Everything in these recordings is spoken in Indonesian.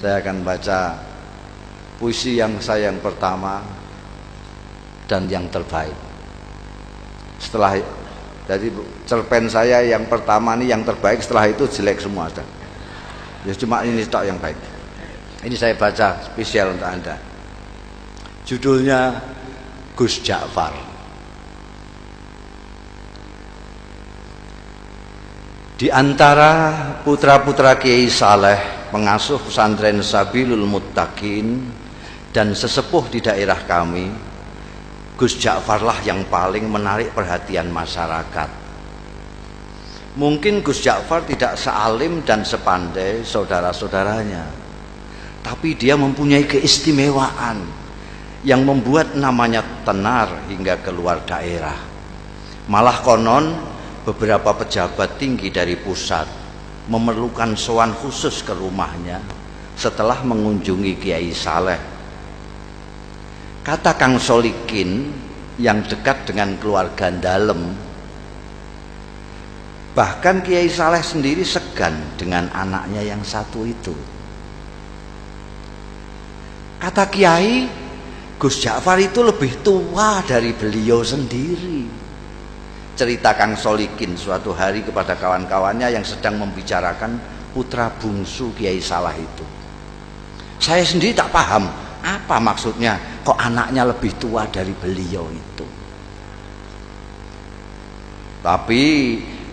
Saya akan baca puisi yang pertama dan yang terbaik. Setelah jadi cerpen saya yang pertama ini yang terbaik, setelah itu jelek semua sudah. Ya cuma ini tok yang baik. Ini saya baca spesial untuk Anda. Judulnya Gus Ja'far. Di antara putra-putra Kiai Saleh, pengasuh pesantren Sabilul Muttaqin dan sesepuh di daerah kami, Gus Ja'farlah yang paling menarik perhatian masyarakat. Mungkin Gus Ja'far tidak sealim dan sepandai saudara-saudaranya, tapi dia mempunyai keistimewaan yang membuat namanya tenar hingga keluar daerah. Malah konon beberapa pejabat tinggi dari pusat memerlukan sowan khusus ke rumahnya setelah mengunjungi Kiai Saleh. Kata Kang Solikin yang dekat dengan keluarga dalem, bahkan Kiai Saleh sendiri segan dengan anaknya yang satu itu. Kata Kiai, Gus Ja'far itu lebih tua dari beliau sendiri. Cerita Kang Solikin suatu hari kepada kawan-kawannya yang sedang membicarakan putra bungsu Kiai Saleh itu. Saya sendiri tak paham apa maksudnya kok anaknya lebih tua dari beliau itu. Tapi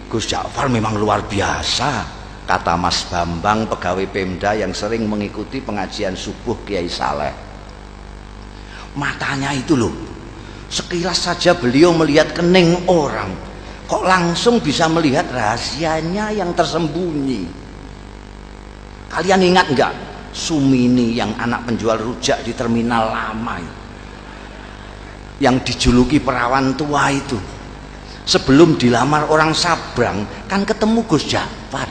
Gus Ja'far memang luar biasa, kata Mas Bambang, pegawai Pemda yang sering mengikuti pengajian subuh Kiai Saleh. Matanya itu loh, sekilas saja beliau melihat kening orang, kok langsung bisa melihat rahasianya yang tersembunyi. Kalian ingat enggak Sumini yang anak penjual rujak di terminal lama yang dijuluki perawan tua itu? Sebelum dilamar orang Sabrang kan ketemu Gus Ja'far.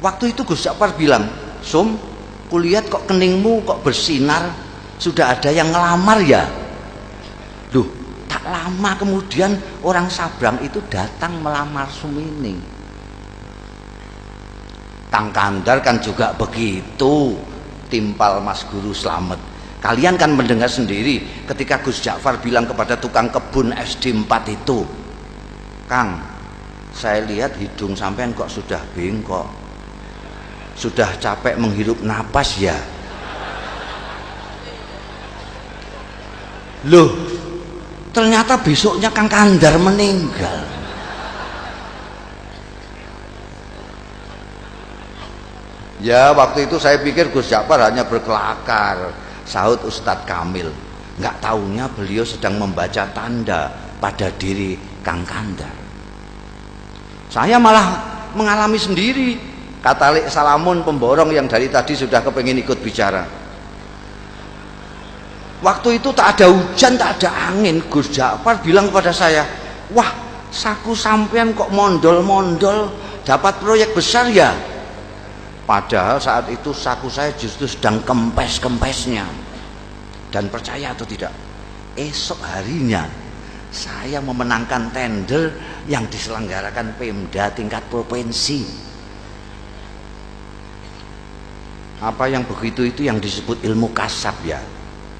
Waktu itu Gus Ja'far bilang, "Sum, kulihat kok keningmu kok bersinar, sudah ada yang ngelamar ya?" Duh, tak lama kemudian orang Sabrang itu datang melamar Sumini. Kang Kandar kan juga begitu, timpal Mas Guru Slamet. Kalian kan mendengar sendiri ketika Gus Ja'far bilang kepada tukang kebun SD 4 itu, "Kang, saya lihat hidung sampean kok sudah bengkok, sudah capek menghirup napas ya?" Loh, ternyata besoknya Kang Kandar meninggal. Ya, waktu itu saya pikir Gus Ja'far hanya berkelakar, sahut Ustadz Kamil. Nggak taunya beliau sedang membaca tanda pada diri Kang Kandar. Saya malah mengalami sendiri, kata Lek Salamun pemborong yang dari tadi sudah kepengin ikut bicara. Waktu itu tak ada hujan, tak ada angin, Gus Ja'far bilang kepada saya, "Wah, saku sampean kok mondol-mondol, dapat proyek besar ya?" Padahal saat itu saku saya justru sedang kempes-kempesnya. Dan percaya atau tidak, esok harinya saya memenangkan tender yang diselenggarakan Pemda tingkat provinsi. Apa yang begitu itu yang disebut ilmu kasab ya?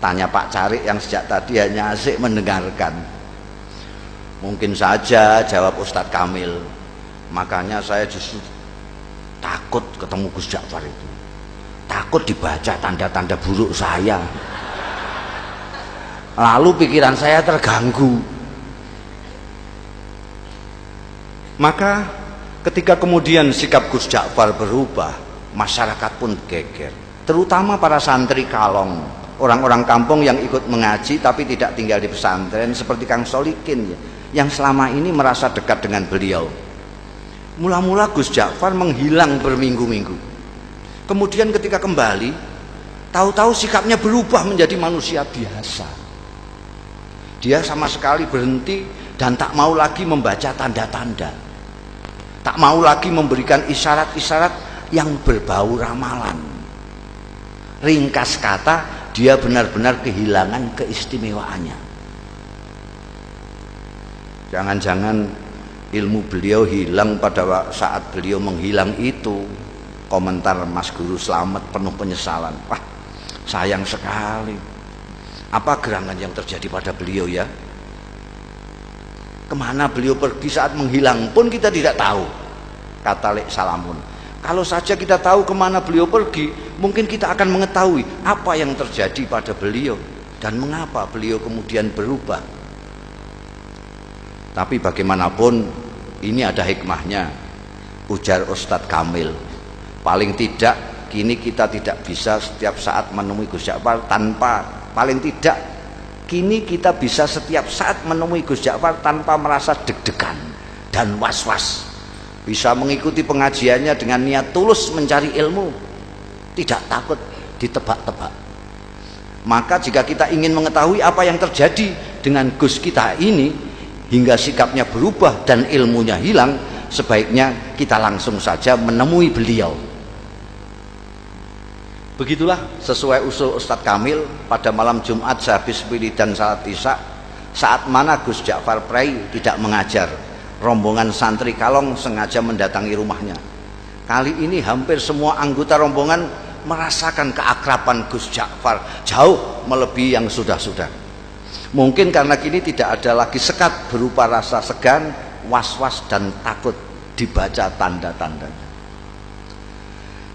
Tanya Pak Carik yang sejak tadi hanya asik mendengarkan. Mungkin saja, jawab Ustadz Kamil. Makanya saya justru takut ketemu Gus Ja'far itu, takut dibaca tanda-tanda buruk saya, lalu pikiran saya terganggu. Maka ketika kemudian sikap Gus Ja'far berubah, masyarakat pun geger, terutama para santri kalong, orang-orang kampung yang ikut mengaji tapi tidak tinggal di pesantren seperti Kang Solikin yang selama ini merasa dekat dengan beliau. Mula-mula Gus Ja'far menghilang berminggu-minggu. Kemudian ketika kembali, tahu-tahu sikapnya berubah menjadi manusia biasa. Dia sama sekali berhenti dan tak mau lagi membaca tanda-tanda, tak mau lagi memberikan isyarat-isyarat yang berbau ramalan. Ringkas kata, dia benar-benar kehilangan keistimewaannya. Jangan-jangan ilmu beliau hilang pada saat beliau menghilang itu. Komentar Mas Guru Slamet penuh penyesalan. Wah, sayang sekali. Apa gerangan yang terjadi pada beliau ya? Kemana beliau pergi saat menghilang pun kita tidak tahu, kata Lek Salamun. Kalau saja kita tahu kemana beliau pergi, mungkin kita akan mengetahui apa yang terjadi pada beliau dan mengapa beliau kemudian berubah. Tapi bagaimanapun ini ada hikmahnya, ujar Ustadz Kamil. Paling tidak kini kita tidak bisa setiap saat menemui Gus Ja'far kini kita bisa setiap saat menemui Gus Ja'far tanpa merasa deg-degan dan was-was. Bisa mengikuti pengajiannya dengan niat tulus mencari ilmu, tidak takut ditebak-tebak. Maka jika kita ingin mengetahui apa yang terjadi dengan Gus kita ini hingga sikapnya berubah dan ilmunya hilang, sebaiknya kita langsung saja menemui beliau. Begitulah sesuai usul Ustadz Kamil, pada malam Jumat sehabis wiridan salat Isya, saat mana Gus Ja'far Prai tidak mengajar, rombongan santri Kalong sengaja mendatangi rumahnya. Kali ini hampir semua anggota rombongan merasakan keakraban Gus Ja'far jauh melebihi yang sudah-sudah. Mungkin karena kini tidak ada lagi sekat berupa rasa segan, was-was dan takut dibaca tanda-tandanya.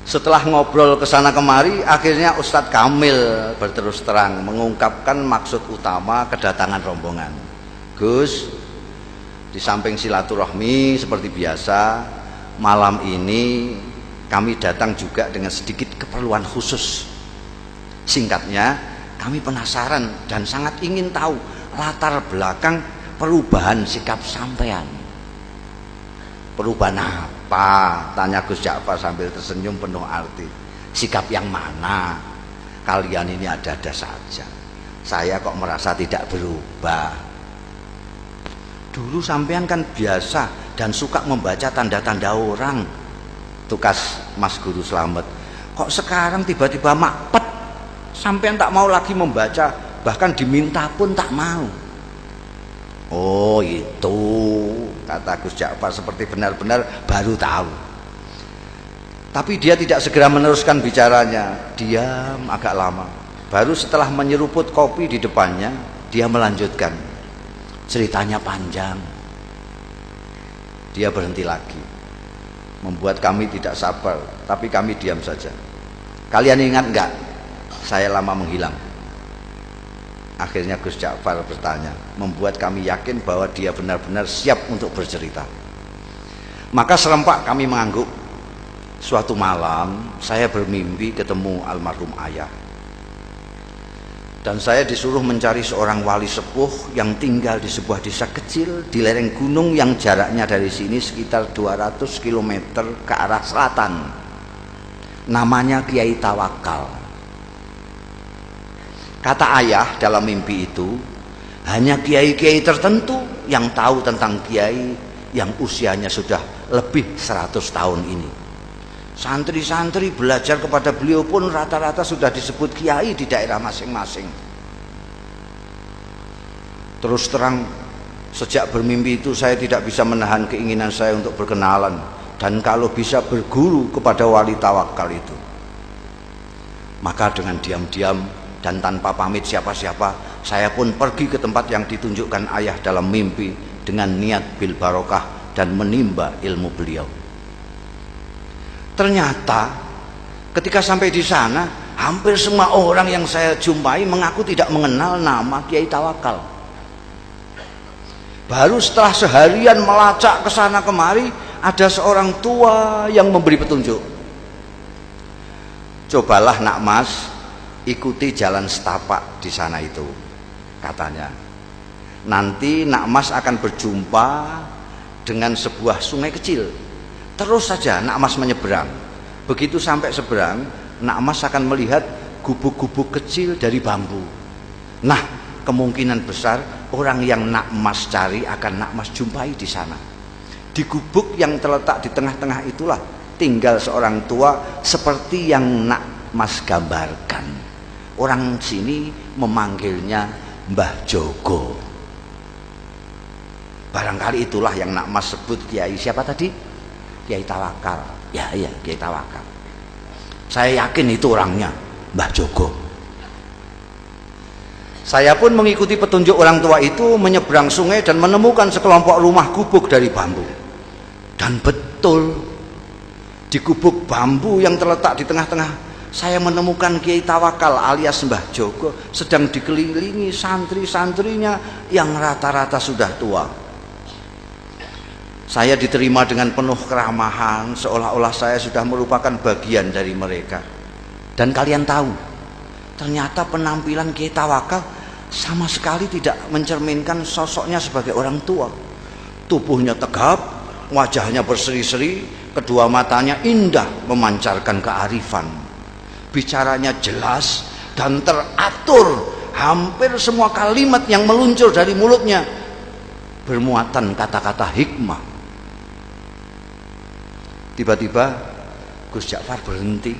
Setelah ngobrol kesana kemari, akhirnya Ustadz Kamil berterus terang mengungkapkan maksud utama kedatangan rombongan. Gus, di samping silaturahmi seperti biasa, malam ini kami datang juga dengan sedikit keperluan khusus. Singkatnya, kami penasaran dan sangat ingin tahu latar belakang perubahan sikap sampean. Perubahan apa? Tanya Gus Ja'far sambil tersenyum penuh arti. Sikap yang mana? Kalian ini ada-ada saja. Saya kok merasa tidak berubah. Dulu sampean kan biasa dan suka membaca tanda-tanda orang, tukas Mas Guru Slamet. Kok sekarang tiba-tiba makpet, sampean tak mau lagi membaca, bahkan diminta pun tak mau. Oh itu, kata Gus Ja'far seperti benar-benar baru tahu. Tapi dia tidak segera meneruskan bicaranya, diam agak lama. Baru setelah menyeruput kopi di depannya, dia melanjutkan. Ceritanya panjang. Dia berhenti lagi, membuat kami tidak sabar, tapi kami diam saja. Kalian ingat enggak saya lama menghilang? Akhirnya Gus Ja'far bertanya, membuat kami yakin bahwa dia benar-benar siap untuk bercerita. Maka serempak kami mengangguk. Suatu malam saya bermimpi ketemu almarhum ayah, dan saya disuruh mencari seorang wali sepuh yang tinggal di sebuah desa kecil di lereng gunung yang jaraknya dari sini sekitar 200 km ke arah selatan. Namanya Kiai Tawakal. Kata ayah dalam mimpi itu, hanya kiai-kiai tertentu yang tahu tentang kiai yang usianya sudah lebih 100 tahun ini. Santri-santri belajar kepada beliau pun rata-rata sudah disebut kiai di daerah masing-masing. Terus terang, sejak bermimpi itu saya tidak bisa menahan keinginan saya untuk berkenalan dan kalau bisa berguru kepada wali Tawakal itu. Maka dengan diam-diam dan tanpa pamit siapa-siapa, saya pun pergi ke tempat yang ditunjukkan ayah dalam mimpi dengan niat bil barokah dan menimba ilmu beliau. Ternyata ketika sampai di sana, hampir semua orang yang saya jumpai mengaku tidak mengenal nama Kiai Tawakal. Baru setelah seharian melacak ke sana kemari, ada seorang tua yang memberi petunjuk. Cobalah nak mas, ikuti jalan setapak di sana itu, katanya. Nanti nak mas akan berjumpa dengan sebuah sungai kecil. Terus saja nak mas menyeberang. Begitu sampai seberang, nak mas akan melihat gubuk-gubuk kecil dari bambu. Nah, kemungkinan besar orang yang nak mas cari akan nak mas jumpai di sana. Di gubuk yang terletak di tengah-tengah itulah tinggal seorang tua seperti yang nak mas gambarkan. Orang sini memanggilnya Mbah Jogo. Barangkali itulah yang nak mas sebut kiai siapa tadi? Kiai Tawakal. Ya, Kiai Tawakal. Saya yakin itu orangnya, Mbah Jogo. Saya pun mengikuti petunjuk orang tua itu menyeberang sungai dan menemukan sekelompok rumah gubuk dari bambu. Dan betul, di gubuk bambu yang terletak di tengah-tengah, saya menemukan Kiai Tawakal alias Mbah Jogo sedang dikelilingi santri-santrinya yang rata-rata sudah tua. Saya diterima dengan penuh keramahan, seolah-olah saya sudah merupakan bagian dari mereka. Dan kalian tahu, ternyata penampilan Kiai Tawakal sama sekali tidak mencerminkan sosoknya sebagai orang tua. Tubuhnya tegap, wajahnya berseri-seri, kedua matanya indah memancarkan kearifan. Bicaranya jelas dan teratur, hampir semua kalimat yang meluncur dari mulutnya bermuatan kata-kata hikmah. Tiba-tiba Gus Ja'far berhenti,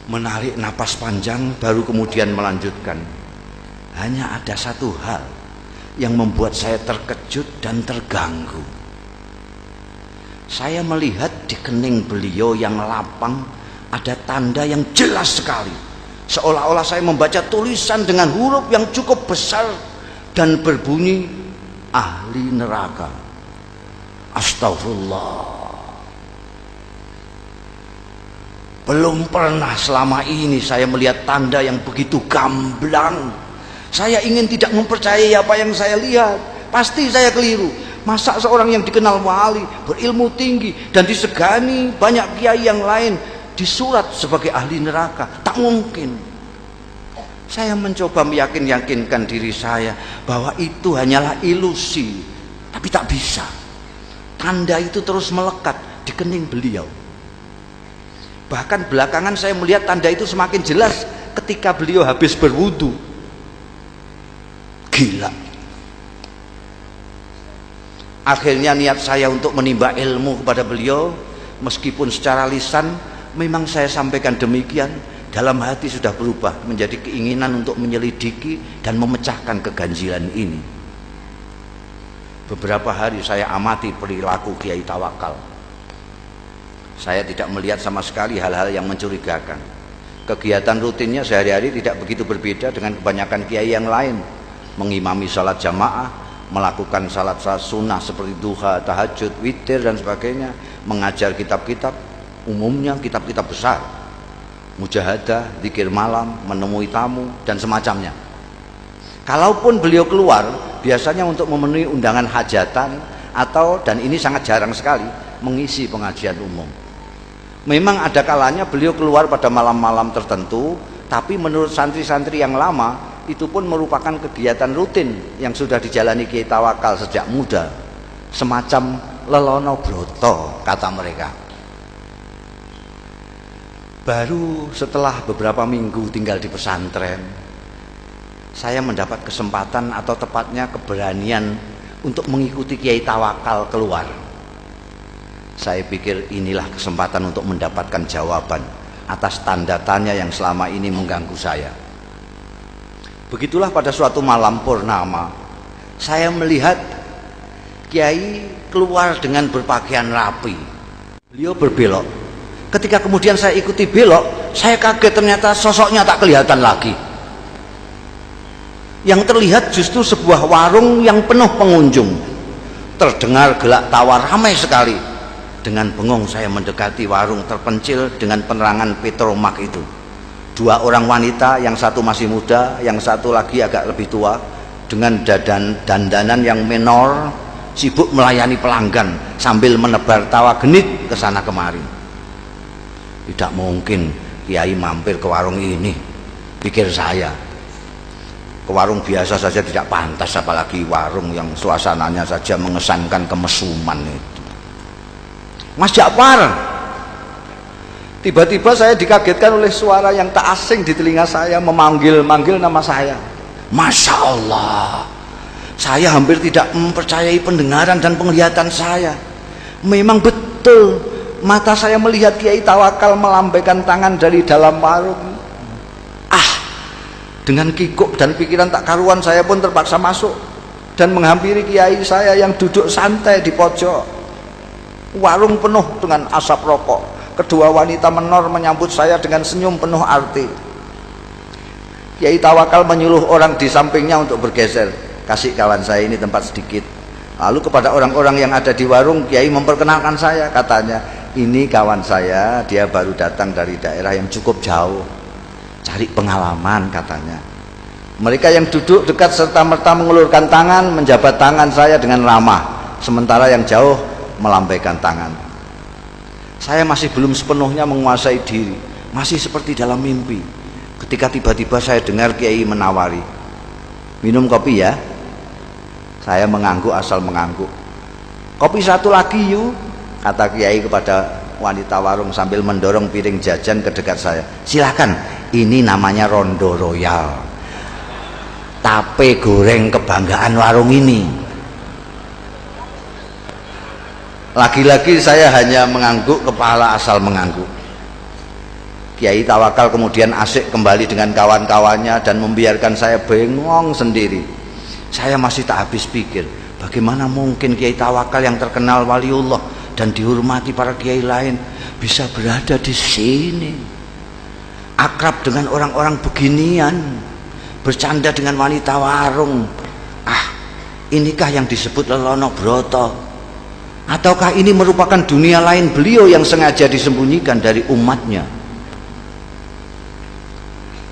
menarik napas panjang, baru kemudian melanjutkan. Hanya ada satu hal yang membuat saya terkejut dan terganggu. Saya melihat di kening beliau yang lapang ada tanda yang jelas sekali, seolah-olah saya membaca tulisan dengan huruf yang cukup besar dan berbunyi ahli neraka. Astagfirullah. Belum pernah selama ini saya melihat tanda yang begitu gamblang. Saya ingin tidak mempercayai apa yang saya lihat. Pasti saya keliru. Masa seorang yang dikenal wali, berilmu tinggi, dan disegani banyak kiai yang lain disurat sebagai ahli neraka? Tak mungkin. Saya mencoba meyakinkan diri saya bahwa itu hanyalah ilusi, tapi tak bisa. Tanda itu terus melekat di kening beliau. Bahkan belakangan saya melihat tanda itu semakin jelas ketika beliau habis berwudu. Gila. Akhirnya niat saya untuk menimba ilmu kepada beliau, meskipun secara lisan memang saya sampaikan demikian, dalam hati sudah berubah menjadi keinginan untuk menyelidiki dan memecahkan keganjilan ini. Beberapa hari saya amati perilaku Kiai Tawakal. Saya tidak melihat sama sekali hal-hal yang mencurigakan. Kegiatan rutinnya sehari-hari tidak begitu berbeda dengan kebanyakan kiai yang lain. Mengimami salat jamaah, melakukan salat sunnah seperti duha, tahajud, witir dan sebagainya, mengajar kitab-kitab, umumnya kitab-kitab besar, mujahadah, zikir malam, menemui tamu dan semacamnya. Kalaupun beliau keluar, biasanya untuk memenuhi undangan hajatan atau, dan ini sangat jarang sekali, mengisi pengajian umum. Memang ada kalanya beliau keluar pada malam-malam tertentu, tapi menurut santri-santri yang lama itu pun merupakan kegiatan rutin yang sudah dijalani Kiai Tawakal sejak muda, semacam lelono broto kata mereka. Baru setelah beberapa minggu tinggal di pesantren, saya mendapat kesempatan atau tepatnya keberanian untuk mengikuti Kiai Tawakal keluar. Saya pikir inilah kesempatan untuk mendapatkan jawaban atas tanda tanya yang selama ini mengganggu saya. Begitulah pada suatu malam purnama, saya melihat Kiai keluar dengan berpakaian rapi. Beliau berbelok. Ketika kemudian saya ikuti belok, saya kaget, ternyata sosoknya tak kelihatan lagi. Yang terlihat justru sebuah warung yang penuh pengunjung. Terdengar gelak tawa ramai sekali. Dengan bengong saya mendekati warung terpencil dengan penerangan petromak itu. Dua orang wanita, yang satu masih muda, yang satu lagi agak lebih tua, dengan dandanan yang menor, sibuk melayani pelanggan sambil menebar tawa genit ke sana kemari. Tidak mungkin Kiai mampir ke warung ini, pikir saya. Ke warung biasa saja tidak pantas, apalagi warung yang suasananya saja mengesankan kemesuman itu. Mas Ja'far. Tiba-tiba saya dikagetkan oleh suara yang tak asing di telinga saya, memanggil-manggil nama saya. Masya Allah, saya hampir tidak mempercayai pendengaran dan penglihatan saya. Memang betul, mata saya melihat Kiai Tawakal melambaikan tangan dari dalam warung. Dengan kikuk dan pikiran tak karuan, saya pun terpaksa masuk dan menghampiri Kiai saya yang duduk santai di pojok. Warung penuh dengan asap rokok, Kedua wanita menor menyambut saya dengan senyum penuh arti. Kiai Tawakal menyuruh orang di sampingnya untuk bergeser. Kasih kawan saya ini tempat sedikit. Lalu kepada orang-orang yang ada di warung, Kiai memperkenalkan saya. Katanya, ini kawan saya, dia baru datang dari daerah yang cukup jauh, cari pengalaman katanya. Mereka yang duduk dekat serta-merta mengulurkan tangan, menjabat tangan saya dengan ramah, sementara yang jauh melambaikan tangan. Saya masih belum sepenuhnya menguasai diri, masih seperti dalam mimpi. Ketika tiba-tiba saya dengar Kiai menawari, minum kopi ya. Saya mengangguk asal mengangguk. Kopi satu lagi yuk, kata Kiai kepada wanita warung sambil mendorong piring jajan ke dekat saya. Silakan, ini namanya Rondo Royal, tape goreng kebanggaan warung ini. Lagi-lagi saya hanya mengangguk kepala asal mengangguk. Kiai Tawakal kemudian asik kembali dengan kawan-kawannya dan membiarkan saya bengong sendiri. Saya masih tak habis pikir, bagaimana mungkin Kiai Tawakal yang terkenal waliullah dan dihormati para kiai lain bisa berada di sini, akrab dengan orang-orang beginian, bercanda dengan wanita warung. Inikah yang disebut Lelono Broto? Ataukah ini merupakan dunia lain beliau yang sengaja disembunyikan dari umatnya?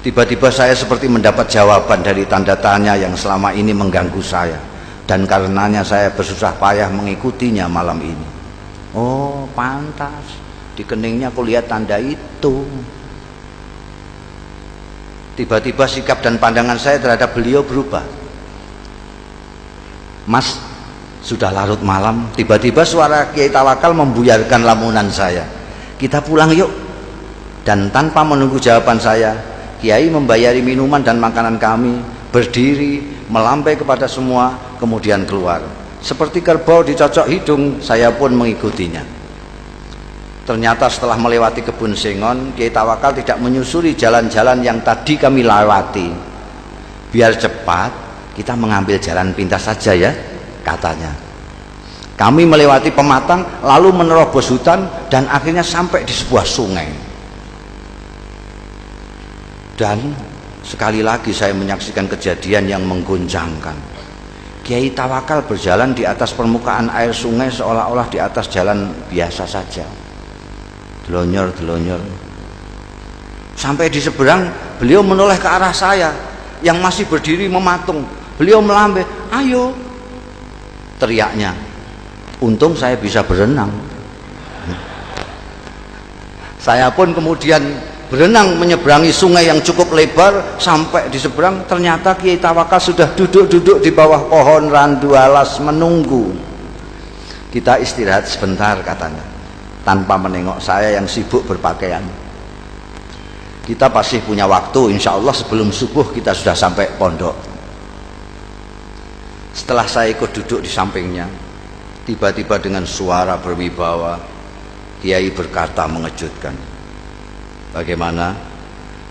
Tiba-tiba saya seperti mendapat jawaban dari tanda tanya yang selama ini mengganggu saya, dan karenanya saya bersusah payah mengikutinya malam ini. Oh, pantas di keningnya aku lihat tanda itu. Tiba-tiba sikap dan pandangan saya terhadap beliau berubah. Mas, sudah larut malam. Tiba-tiba suara Kiai Tawakal membuyarkan lamunan saya. Kita pulang yuk. Dan tanpa menunggu jawaban saya, Kiai membayari minuman dan makanan kami, berdiri, melambai kepada semua, kemudian keluar. Seperti kerbau dicocok hidung, saya pun mengikutinya. Ternyata setelah melewati kebun sengon, Kiai Tawakal tidak menyusuri jalan-jalan yang tadi kami lewati. Biar cepat, kita mengambil jalan pintas saja ya, katanya. Kami melewati pematang, lalu menerobos hutan, dan akhirnya sampai di sebuah sungai. Dan sekali lagi saya menyaksikan kejadian yang mengguncangkan. Kiai Tawakal berjalan di atas permukaan air sungai seolah-olah di atas jalan biasa saja. Delonyor-delonyor. Sampai di seberang, beliau menoleh ke arah saya yang masih berdiri mematung. Beliau melambai, ayo, teriaknya. Untung saya bisa berenang. Saya pun kemudian berenang menyeberangi sungai yang cukup lebar. Sampai di seberang, ternyata Kiai Tawakal sudah duduk-duduk di bawah pohon randu alas menunggu. Kita istirahat sebentar, katanya, tanpa menengok saya yang sibuk berpakaian. Kita pasti punya waktu, insya Allah sebelum subuh kita sudah sampai pondok. Setelah saya ikut duduk di sampingnya, tiba-tiba dengan suara berwibawa, Kiai berkata mengejutkan, bagaimana?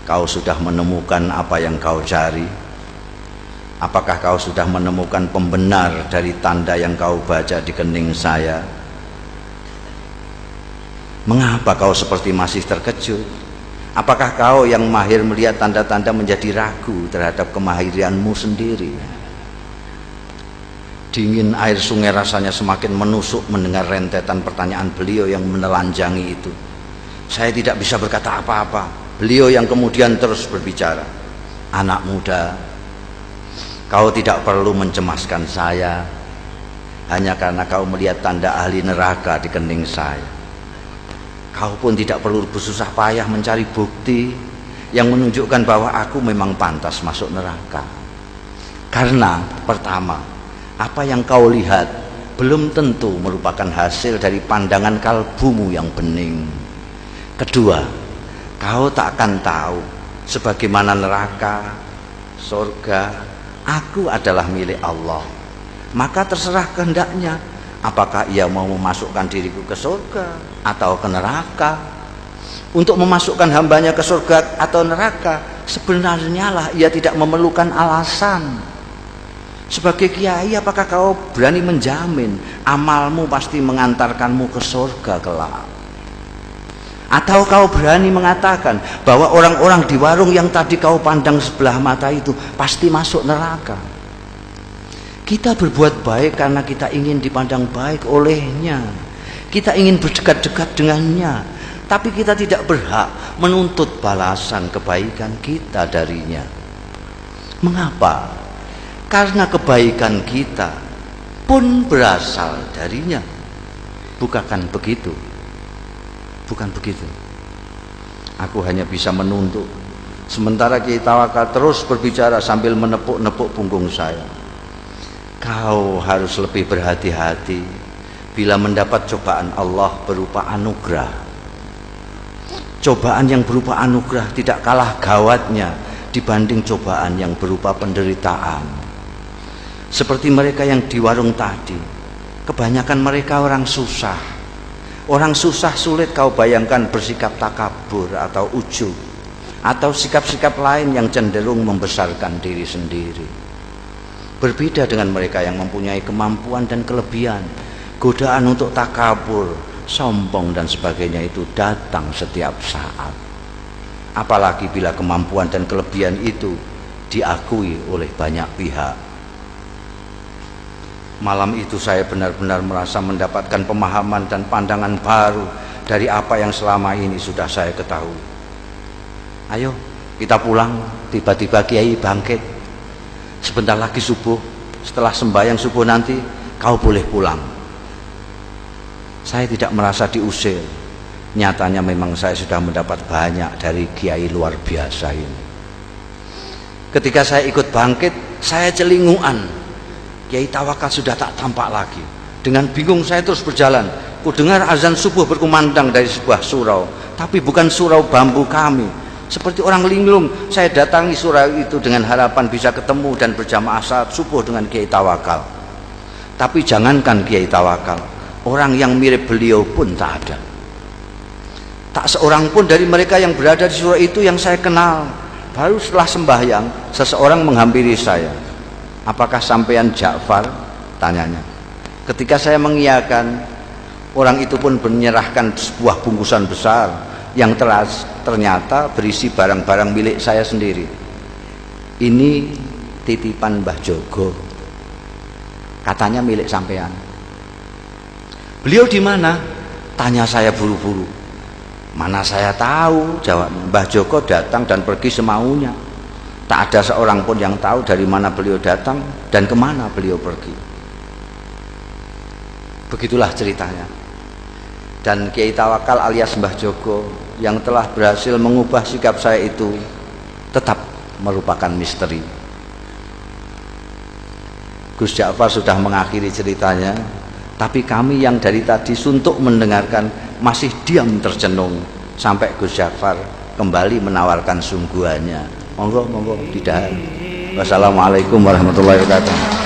Kau sudah menemukan apa yang kau cari? Apakah kau sudah menemukan pembenar dari tanda yang kau baca di kening saya? Mengapa kau seperti masih terkejut? Apakah kau yang mahir melihat tanda-tanda menjadi ragu terhadap kemahiranmu sendiri? Dingin air sungai rasanya semakin menusuk mendengar rentetan pertanyaan beliau yang menelanjangi itu. Saya tidak bisa berkata apa-apa. Beliau yang kemudian terus berbicara, anak muda, kau tidak perlu mencemaskan saya hanya karena kau melihat tanda ahli neraka di kening saya. Kau pun tidak perlu bersusah payah mencari bukti yang menunjukkan bahwa aku memang pantas masuk neraka. Karena pertama, apa yang kau lihat belum tentu merupakan hasil dari pandangan kalbumu yang bening. Kedua, kau tak akan tahu sebagaimana neraka, surga, aku adalah milik Allah. Maka terserah kehendaknya, apakah ia mau memasukkan diriku ke surga atau ke neraka. Untuk memasukkan hambanya ke surga atau neraka, sebenarnya lah ia tidak memerlukan alasan. Sebagai kiai, apakah kau berani menjamin amalmu pasti mengantarkanmu ke surga kelak? Atau kau berani mengatakan bahwa orang-orang di warung yang tadi kau pandang sebelah mata itu pasti masuk neraka? Kita berbuat baik karena kita ingin dipandang baik olehnya. Kita ingin berdekat-dekat dengannya. Tapi kita tidak berhak menuntut balasan kebaikan kita darinya. Mengapa? Karena kebaikan kita pun berasal darinya. Bukan begitu? Bukan begitu. Aku hanya bisa menuntut. Sementara Kiai Tawakal terus berbicara sambil menepuk-nepuk punggung saya. Kau harus lebih berhati-hati bila mendapat cobaan Allah berupa anugerah. Cobaan yang berupa anugerah tidak kalah gawatnya dibanding cobaan yang berupa penderitaan. Seperti mereka yang di warung tadi, kebanyakan mereka orang susah. Orang susah sulit kau bayangkan bersikap takabur atau ujub, atau sikap-sikap lain yang cenderung membesarkan diri sendiri. Berbeda dengan mereka yang mempunyai kemampuan dan kelebihan. Godaan untuk takabur, sombong dan sebagainya itu datang setiap saat. Apalagi bila kemampuan dan kelebihan itu diakui oleh banyak pihak. Malam itu saya benar-benar merasa mendapatkan pemahaman dan pandangan baru dari apa yang selama ini sudah saya ketahui. Ayo kita pulang. Tiba-tiba Kiai bangkit. Sebentar lagi subuh. Setelah sembahyang subuh nanti kau boleh pulang. Saya tidak merasa diusir. Nyatanya memang saya sudah mendapat banyak dari Kiai luar biasa ini. Ketika saya ikut bangkit, saya celinguan. Kiai Tawakal sudah tak tampak lagi. Dengan bingung saya terus berjalan. Ku dengar azan subuh berkumandang dari sebuah surau, tapi bukan surau bambu kami. Seperti orang linglung, saya datangi surau itu dengan harapan bisa ketemu dan berjamaah salat subuh dengan Kiai Tawakal. Tapi jangankan Kiai Tawakal, orang yang mirip beliau pun tak ada. Tak seorang pun dari mereka yang berada di surau itu yang saya kenal. Baru setelah sembahyang, seseorang menghampiri saya. Apakah sampean Ja'far? Tanyanya. Ketika saya mengiyakan, orang itu pun menyerahkan sebuah bungkusan besar yang ternyata berisi barang-barang milik saya sendiri. Ini titipan Mbah Jogo. Katanya milik sampean. Beliau di mana? Tanya saya buru-buru. Mana saya tahu, jawabnya. Mbah Jogo datang dan pergi semaunya. Tak ada seorang pun yang tahu dari mana beliau datang dan kemana beliau pergi. Begitulah ceritanya. Dan Kiai Tawakal alias Mbah Jogo yang telah berhasil mengubah sikap saya itu tetap merupakan misteri. Gus Ja'far sudah mengakhiri ceritanya, tapi kami yang dari tadi suntuk mendengarkan masih diam tercenung sampai Gus Ja'far kembali menawarkan sungguhannya. Monggo, monggo, tidak. Wassalamualaikum warahmatullahi wabarakatuh.